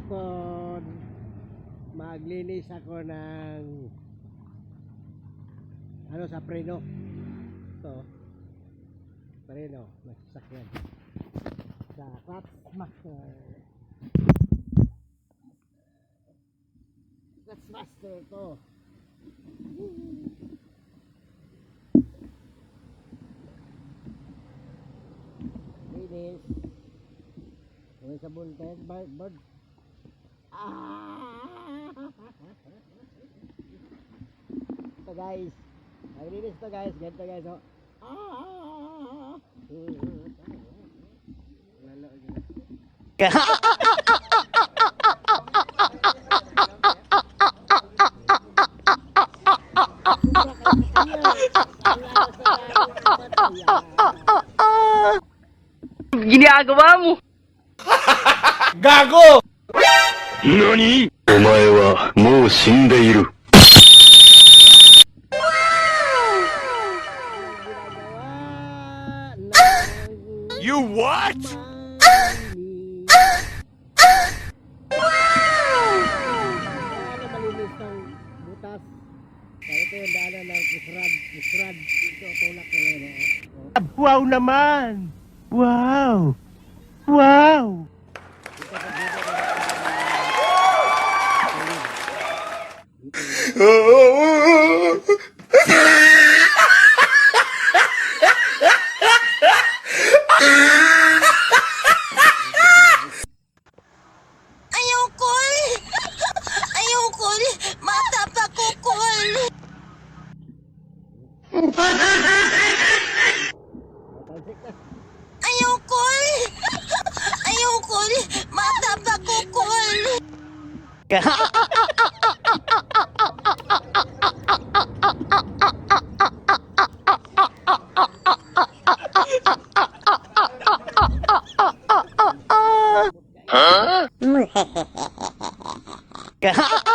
hapon. Maglinis ako ng ano sa preno. Ito. Preno ng sasakyan. Sa Clutchmaster. Clutchmaster to. Linis. Huwag sa bunted, bird. Ito guys. Naglinis to guys. Ganito guys. Oh. Lalo yun. Ginagawa mo? Gago! NANI?! お前はもう死んでいる。You what?! Malinis ng butas. Ito yung daanan ng kusrad. Ito, tulak na yun. Wow naman! Wow! Wow! Ayoko, mata pa ko, Kol. Ayoko, mata pa ko, Kol. Huh?